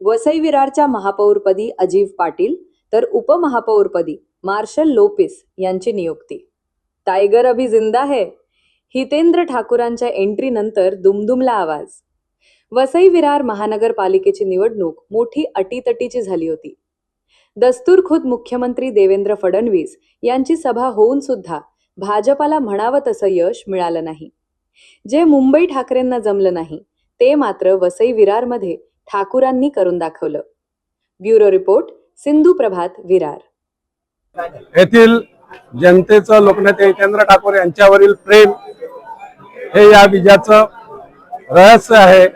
वसई विरारच्या महापौरपदी अजीव पाटील तर उपमहापौरपदी मार्शल लोपेस यांची नियुक्ती। टायगर अभी जिंदा है, हितेंद्र ठाकूरांच्या एंट्रीनंतर दुमदुमला आवाज। वसई विरार महानगरपालिकेची निवडणूक मोठी अटीतटीची झाली होती। दस्तूरखुद मुख्यमंत्री देवेंद्र फडणवीस यांची सभा होऊन सुद्धा भाजपाला म्हणावं तसं यश मिळालं नाही। जे मुंबई ठाकरेंना जमलं नाही ते मात्र वसई विरारमध्ये ठाकूरांनी करून दाखवलं। ब्युरो रिपोर्ट, सिंधू प्रभात, विरार। येथील जनतेचं लोकनेते हितेंद्र ठाकूर यांच्यावरील प्रेम हे या विजयाचं रहस्य आहे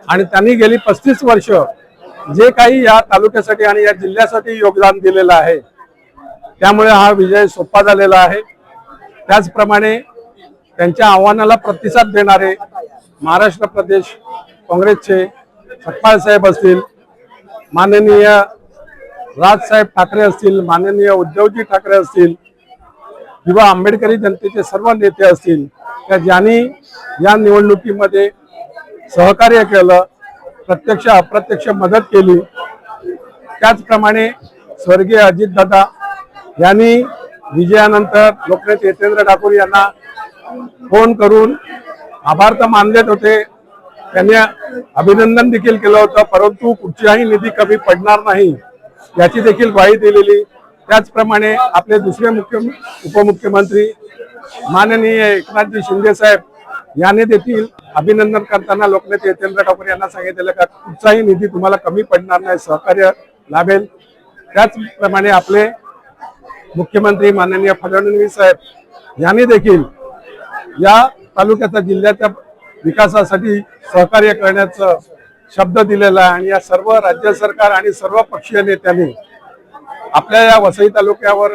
आणि त्यांनी गेली 35 वर्ष जे काही या तालुक्यासाठी आणि या जिल्ह्यासाठी योगदान दिलेलं आहे त्यामुळे हा विजय सोपा झालेला आहे। त्याचप्रमाणे त्यांच्या आव्हानाला प्रतिसाद देणारे महाराष्ट्र प्रदेश काँग्रेसचे सपकाळ साहेब असतील, माननीय राजसाहेब ठाकरे असतील, माननीय उद्धवजी ठाकरे असतील किंवा आंबेडकरी जनतेचे सर्व नेते असतील त्या ज्यांनी या निवडणुकीमध्ये सहकार्य केलं, प्रत्यक्ष अप्रत्यक्ष मदत केली। त्याचप्रमाणे स्वर्गीय अजितदादा यांनी विजयानंतर लोकनेते हितेंद्र ठाकूर यांना फोन करून आभार तर मानलेच होते, त्यांनी अभिनंदन देखील केलं होतं, परंतु कुठचाही निधी कमी पडणार नाही याची देखील ग्वाही दिलेली। त्याचप्रमाणे आपले दुसरे उपमुख्यमंत्री माननीय एकनाथजी शिंदे साहेब यांनी देखील अभिनंदन करताना लोकनेते हितेंद्र ठाकूर यांना सांगितलेलं का कुठचाही निधी तुम्हाला कमी पडणार नाही, सहकार्य लाभेल। त्याचप्रमाणे आपले मुख्यमंत्री माननीय फडणवीस साहेब यांनी देखील या तालुक्याच्या जिल्ह्याच्या विकासासाठी सहकार्य करण्याचा शब्द दिलेला आहे आणि या सर्व राज्य सरकार आणि सर्व पक्षीय नेत्यांनी आपल्या या वसई तालुक्यावर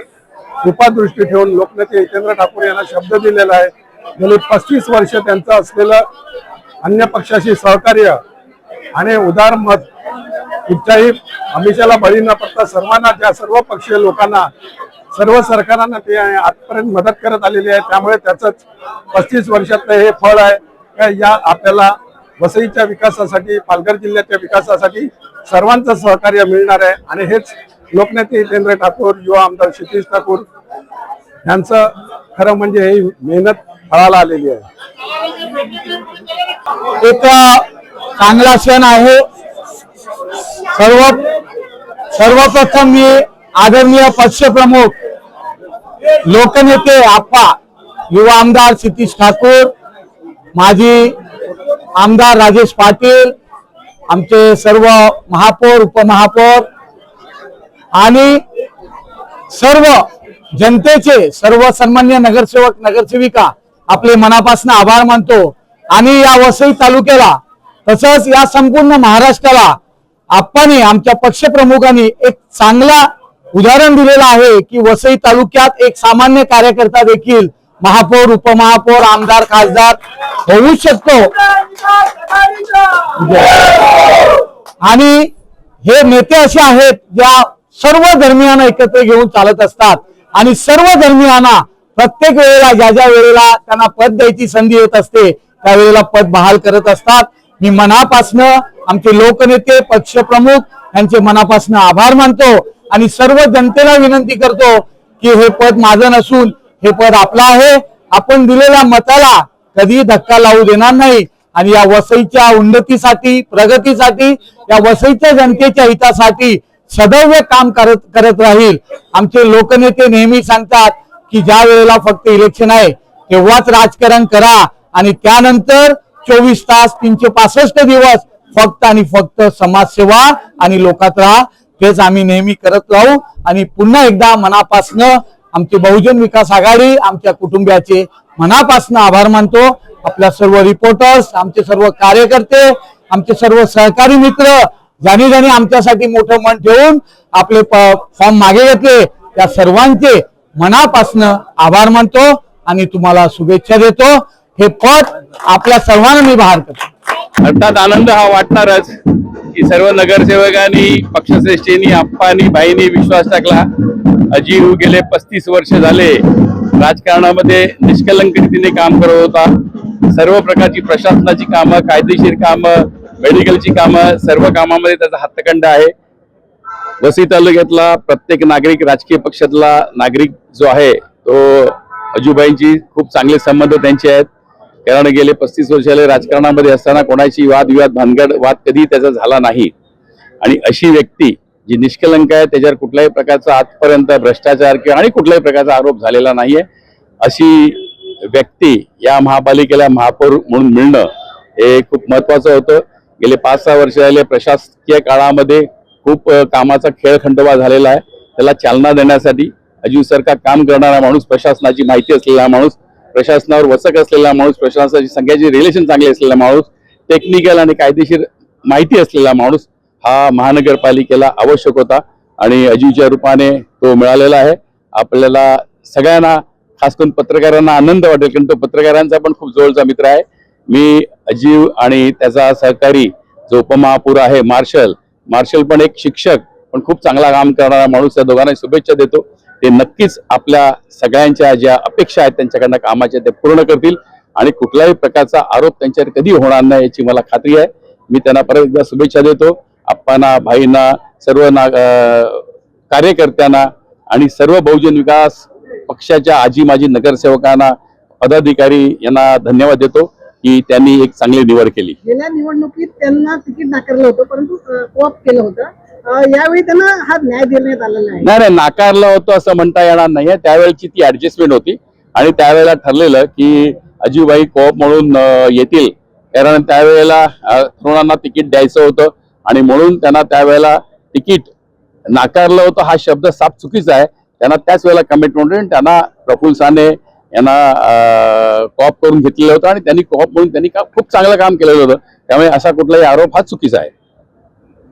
कृपादृष्टी ठेवून लोकनेते हितेंद्र ठाकूर यांना शब्द दिलेला आहे। गेली 35 वर्ष त्यांचं असलेलं अन्य पक्षाशी सहकार्य आणि उदार मत कुठच्याही आमिषाला बळी न पडता सर्वांना, त्या सर्व पक्षीय लोकांना, सर्व सरकारांना ते आजपर्यंत मदत करत आलेली आहे। त्यामुळे त्याचंच 35 वर्षातलं हे फळ आहे का या आपल्याला वसईच्या विकासासाठी, पालघर जिल्ह्याच्या विकासासाठी सर्वांचं सहकार्य मिळणार आहे आणि हेच लोकनेते हितेंद्र ठाकूर, युवा आमदार क्षितिज ठाकूर यांचं खरं म्हणजे ही मेहनत फळाला आलेली आहे। एक चांगला क्षण आहे। सर्वप्रथम मी आदरणीय पक्षप्रमुख लोकनेते आप्पा युवा आमदार क्षितिज ठाकूर, माजी आमदार राजेश पाटील, आमचे सर्व महापौर, उपमहापौर आणि सर्व जनतेचे, सर्व सन्मान्य नगरसेवक नगरसेविका आपले मनापासून आभार मानतो आणि या वसई तालुक्याला तसंच या संपूर्ण महाराष्ट्राला आप्पाने, आमच्या पक्षप्रमुखांनी एक चांगला उदाहरण दिलेलं आहे की वसई तालुक्यात एक सामान्य कार्यकर्ता देखील महापौर, उपमहापौर, आमदार, खासदार होऊ शकतो। आणि हे नेते असे आहेत ज्या सर्व धर्मियांना एकत्र घेऊन चालत असतात आणि सर्व धर्मियांना प्रत्येक वेळेला ज्या वेळेला त्यांना पद द्यायची संधी येत असते त्यावेळेला पद बहाल करत असतात। मी मनापासनं आमचे लोकनेते, पक्षप्रमुख यांचे मनापासनं आभार मानतो आणि सर्व जनतेला विनंती करतो की हे पद माझं नसून हे पद आपलं आहे। आपण दिलेल्या मताला कधी धक्का लावू देणार नाही आणि या वसईच्या उन्नतीसाठी, प्रगतीसाठी, या वसईच्या जनतेच्या हितासाठी सदैव काम करत राहील। आमचे लोकनेते नेहमी सांगतात की ज्या वेळेला फक्त इलेक्शन आहे तेव्हाच राजकारण करा आणि त्यानंतर 24 तास 365 दिवस फक्त आणि फक्त समाजसेवा आणि लोकात राहा। तेच आम्ही नेहमी करत राहू आणि पुन्हा एकदा मनापासनं आमचे बहुजन विकास आघाडी, आमच्या कुटुंबियाचे मनापासनं आभार मानतो। आपल्या सर्व रिपोर्टर्स, आमचे सर्व कार्यकर्ते, आमचे सर्व सहकारी मित्र ज्यांनी आमच्यासाठी मोठं मन ठेवून आपले फॉर्म मागे घेतले त्या सर्वांचे मनापासनं आभार मानतो आणि तुम्हाला शुभेच्छा देतो। हे पद आपल्या सर्वांना मी बहाल करतो। अर्थात आनंद हा वाटणारच की सर्व नगरसेवकांनी, पक्षश्रेष्ठींनी, आप्पांनी, बाईंनी विश्वास टाकला। अजीव गेले 35 वर्ष झाले राजकारणामध्ये निष्कलंक रीतीने काम करत होता। सर्व प्रकारची प्रशासनाची कामं, कायदेशीर कामं, मेडिकलची कामं सर्व कामामध्ये त्याचा हातखंडा आहे. वसई तालुक्यातला प्रत्येक नागरिक, राजकीय पक्षातला नागरिक जो आहे तो अजूभाईंची खूप चांगले संबंध त्यांचे आहेत. कारण गेले 35 वर्ष झाले राजकारणामध्ये असताना कोणाची वादविवाद भानगड वाद कधी त्याचा झाला नाही. आणि अशी व्यक्ती जी निष्कलंक आहे, त्याच्यावर कुठल्याही प्रकारचा आजपर्यंत भ्रष्टाचार किंवा आणि कुठल्याही प्रकारचा आरोप झालेला नाहीये, अशी व्यक्ती या महापालिकेला महापौर म्हणून मिळणं हे खूप महत्वाचं होतं. गेले 5-6 वर्ष झाले प्रशासकीय काळामध्ये खूप कामाचा खेळखंडोबा झालेला आहे. त्याला चालना देण्यासाठी अजूसारखा काम करणारा माणूस, प्रशासनाची माहिती असलेला माणूस, प्रशासनावर वचक असलेला माणूस, प्रशासनाची संघाची रिलेशन चांगली असलेला माणूस, टेक्निकल आणि कायदेशीर माहिती असलेला माणूस हा महानगरपालिकेला आवश्यक होता आणि अजीवच्या रूपाने तो मिळालेला आहे. आपल्याला सगळ्यांना, खास करून पत्रकारांना आनंद वाटेल, कारण तो पत्रकारांचा पण खूप जवळचा मित्र आहे. मी अजीव आणि त्याचा सहकारी जो उपमहापौर आहे मार्शल पण एक शिक्षक, पण खूप चांगला काम करणारा माणूस, त्या दोघांना शुभेच्छा देतो. ते नक्कीच आपल्या सगळ्यांच्या ज्या अपेक्षा आहेत त्यांच्याकडनं कामाच्या ते पूर्ण करतील आणि कुठल्याही प्रकारचा आरोप त्यांच्यावर कधी होणार नाही याची मला खात्री आहे. मी त्यांना परत एकदा शुभेच्छा देतो. आप्पांना, भाईंना, सर्व कार्यकर्त्यांना आणि सर्व बहुजन विकास पक्षाच्या आजी माजी नगरसेवकांना, पदाधिकारी यांना धन्यवाद देतो की त्यांनी एक चांगली निवड केली. गेल्या निवडणुकीत त्यांना तिकीट नाकारलं होतं, परंतु कोऑप केलं होतं. यावेळी त्यांना हा न्याय देण्यात आलेला आहे. नाही, नाकारलं होतं असं म्हणता येणार नाहीये. त्यावेळेची ती ऍडजस्टमेंट होती आणि त्यावेळेला ठरलेलं की अजीवभाई कोऑप म्हणून येतील, कारण त्यावेळेला तरुणांना तिकीट द्यायचं होतं आणि म्हणून त्यांना त्यावेळेला तिकीट नाकारलं होतं. हा शब्द साफ चुकीचा आहे. त्यांना त्याच वेळेला कमिटमेंट, त्यांना प्रफुल्ल साने यांना कॉप करून घेतलेलं होतं आणि त्यांनी कॉप म्हणून त्यांनी खूप चांगलं काम केलेलं होतं. त्यामुळे असा कुठलाही आरोप हा चुकीचा आहे.